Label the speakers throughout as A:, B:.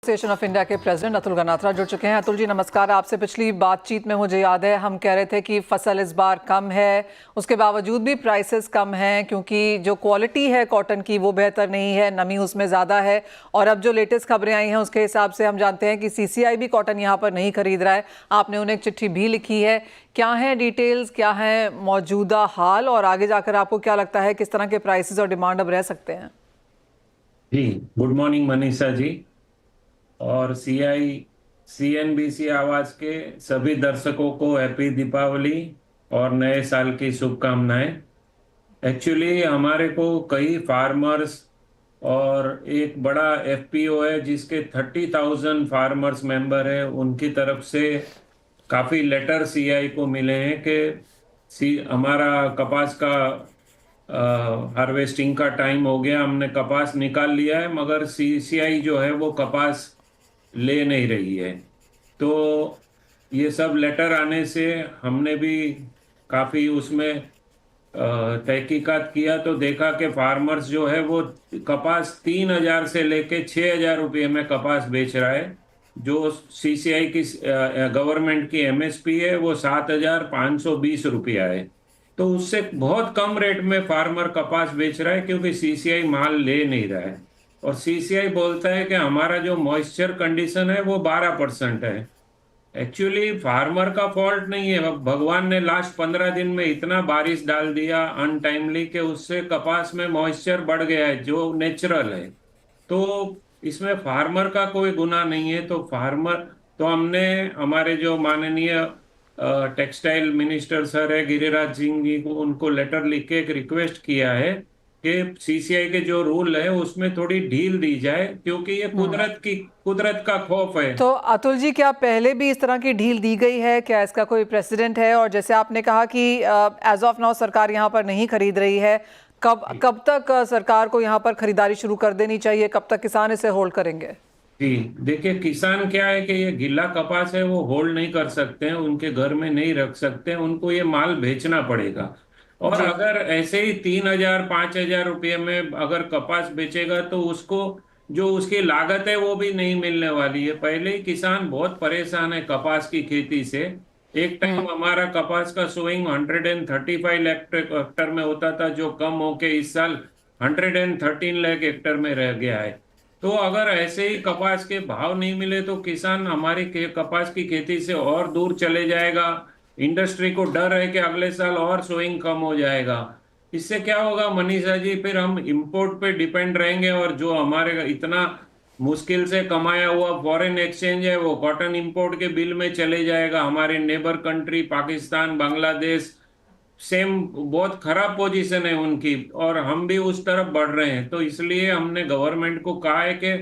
A: Association of India के president Atul Ganatra जुड़ चुके हैं। अतुल जी नमस्कार। आपसे पिछली बातचीत में मुझे याद है हम कह रहे थे कि फसल इस बार कम है, उसके बावजूद भी प्राइसेस कम हैं क्योंकि जो क्वालिटी है कॉटन की वो बेहतर नहीं है, नमी उसमें ज़्यादा है। और अब जो लेटेस्ट खबरें आई हैं उसके हिसाब से हम जानते हैं कि सीसीआई भी कॉटन यहाँ पर नहीं खरीद रहा है। आपने उन्हें एक चिट्ठी भी लिखी है। क्या है डिटेल्स, क्या है मौजूदा हाल और आगे जाकर आपको क्या लगता है किस तरह के प्राइसेस और डिमांड अब रह सकते हैं?
B: जी, गुड मॉर्निंग मनीषा जी और सीएनबीसी आवाज के सभी दर्शकों को हैप्पी दीपावली और नए साल की शुभकामनाएं। एक्चुअली हमारे को कई फार्मर्स और एक बड़ा एफपीओ है जिसके 30,000 फार्मर्स मेंबर है, उनकी तरफ से काफ़ी लेटर सीआई को मिले हैं कि हमारा कपास का हार्वेस्टिंग का टाइम हो गया, हमने कपास निकाल लिया है मगर सीसीआई जो है वो कपास ले नहीं रही है। तो ये सब लेटर आने से हमने भी काफ़ी उसमें तहकीकात किया तो देखा कि फार्मर्स जो है वो कपास 3,000 से लेके 6,000 रुपये में कपास बेच रहा है। जो सीसीआई की गवर्नमेंट की एमएसपी है वो 7,520 रुपया है। तो उससे बहुत कम रेट में फार्मर कपास बेच रहा है क्योंकि सीसीआई माल ले नहीं रहा है। और सीसीआई बोलता है कि हमारा जो मॉइस्चर कंडीशन है वो 12% है। एक्चुअली फार्मर का फॉल्ट नहीं है, भगवान ने लास्ट 15 दिन में इतना बारिश डाल दिया अनटाइमली कि उससे कपास में मॉइस्चर बढ़ गया है जो नेचुरल है। तो इसमें फार्मर का कोई गुनाह नहीं है। तो हमने हमारे जो माननीय टेक्सटाइल मिनिस्टर सर है गिरिराज सिंह जी को उनको लेटर लिख के एक रिक्वेस्ट किया है कि सीसीआई के जो रूल है उसमें थोड़ी ढील दी जाए क्योंकि ये कुदरत का खौफ है।
A: तो अतुल जी क्या पहले भी इस तरह की ढील दी गई है? क्या इसका कोई प्रेसिडेंट है? और जैसे आपने कहा कि एज ऑफ नाउ सरकार यहाँ पर नहीं खरीद रही है, कब तक सरकार को यहाँ पर खरीदारी शुरू कर देनी चाहिए? कब तक किसान इसे होल्ड करेंगे?
B: जी देखिए, किसान क्या है कि ये गीला कपास है वो होल्ड नहीं कर सकते हैं, उनके घर में नहीं रख सकते हैं, उनको ये माल बेचना पड़ेगा। और
A: जी
B: अगर ऐसे ही 3,000 5,000 रुपये में अगर कपास बेचेगा तो उसको जो उसकी लागत है वो भी नहीं मिलने वाली है। पहले ही किसान बहुत परेशान है कपास की खेती से। एक टाइम हमारा कपास का सोइंग 135 लाख हेक्टर में होता था जो कम होके इस साल 113 लाख हेक्टर में रह गया है। तो अगर ऐसे ही कपास के भाव नहीं मिले तो किसान हमारी कपास की खेती से और दूर चले जाएगा। इंडस्ट्री को डर है कि अगले साल और सोइंग कम हो जाएगा। इससे क्या होगा मनीषा जी, फिर हम इंपोर्ट पे डिपेंड रहेंगे और जो हमारे इतना मुश्किल से कमाया हुआ फॉरेन एक्सचेंज है वो कॉटन इंपोर्ट के बिल में चले जाएगा। हमारे neighbour country Pakistan Bangladesh same बहुत खराब पोजीशन है उनकी और हम भी उस तरफ बढ़ रहे हैं। तो इसलिए हमने गवर्नमेंट को कहा है कि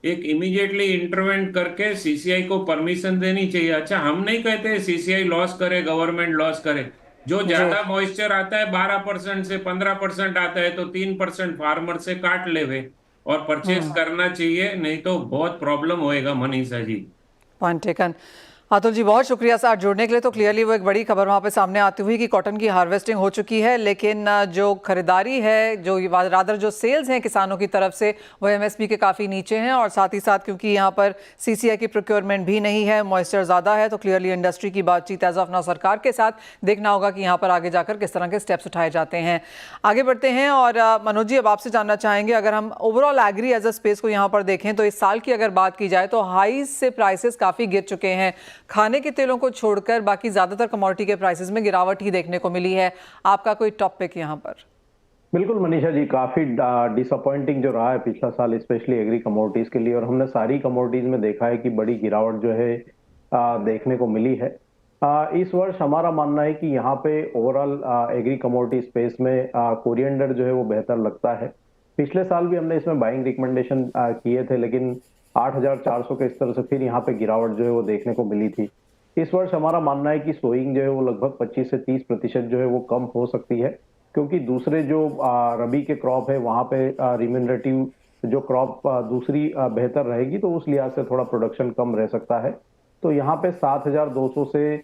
B: एक इमीडिएटली इंटरवेंट करके सीसीआई को परमिशन देनी चाहिए। अच्छा, हम नहीं कहते सीसीआई लॉस करे, गवर्नमेंट लॉस करे। जो
A: जी।
B: ज्यादा मॉइस्चर आता है 12% से 15% आता है तो 3% फार्मर से काट लेवे और परचेज करना चाहिए, नहीं तो बहुत प्रॉब्लम होएगा मनीषा जी।
A: Point taken. अतुल जी बहुत शुक्रिया साथ जुड़ने के लिए। तो क्लियरली वो एक बड़ी खबर वहाँ पे सामने आती हुई कि कॉटन की हार्वेस्टिंग हो चुकी है, लेकिन जो खरीदारी है, जो रादर जो सेल्स हैं किसानों की तरफ से, वो एमएसपी के काफ़ी नीचे हैं। और साथ ही साथ क्योंकि यहाँ पर सीसीआई की प्रोक्योरमेंट भी नहीं है, मॉइस्चर ज़्यादा है, तो क्लियरली इंडस्ट्री की बातचीत एज ऑफ नाउ सरकार के साथ देखना होगा कि यहाँ पर आगे जाकर किस तरह के स्टेप्स उठाए जाते हैं। आगे बढ़ते हैं और मनोज जी अब आपसे जानना चाहेंगे, अगर हम overall agree as a space को यहाँ पर देखें तो इस साल की अगर बात की जाए तो हाई से प्राइसेस काफ़ी गिर चुके हैं। खाने के तेलों को छोड़कर बाकी ज्यादातर कमोडिटी के प्राइसेस में गिरावट ही देखने को मिली है। आपका कोई टॉपिक यहाँ पर?
C: बिल्कुल मनीषा जी, काफी डिसअपॉइंटिंग जो रहा है पिछला साल स्पेशली एग्री कमोडिटीज के लिए, और हमने सारी कमोडिटीज में देखा है कि बड़ी गिरावट जो है देखने को मिली है। इस वर्ष हमारा मानना है कि यहाँ पे ओवरऑल एग्री कमोडिटी स्पेस में कोरिएंडर जो है वो बेहतर लगता है। पिछले साल भी हमने इसमें बाइंग रिकमेंडेशन किए थे, लेकिन 8,400 के स्तर से फिर यहाँ पे गिरावट जो है वो देखने को मिली थी। इस वर्ष हमारा मानना है कि सोइंग जो है वो लगभग 25 से 30% जो है वो कम हो सकती है, क्योंकि दूसरे जो रबी के क्रॉप है वहां पे रिम्यूनरेटिव जो क्रॉप दूसरी बेहतर रहेगी, तो उस लिहाज से थोड़ा प्रोडक्शन कम रह सकता है। तो यहाँ पे 7,200 से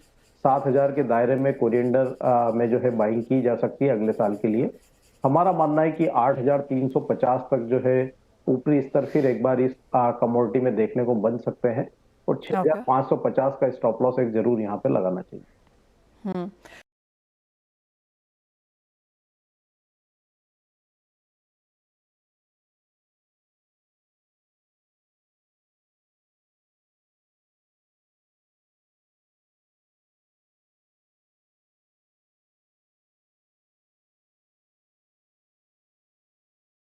C: 7,000 के दायरे में कोरिएंडर में जो है बाइंग की जा सकती है अगले साल के लिए। हमारा मानना है कि 8,350 तक जो है ऊपरी स्तर फिर एक बार इस कमोडिटी में देखने को बन सकते हैं और
A: ओके
C: 6550 का स्टॉप लॉस एक जरूर यहाँ पे लगाना चाहिए।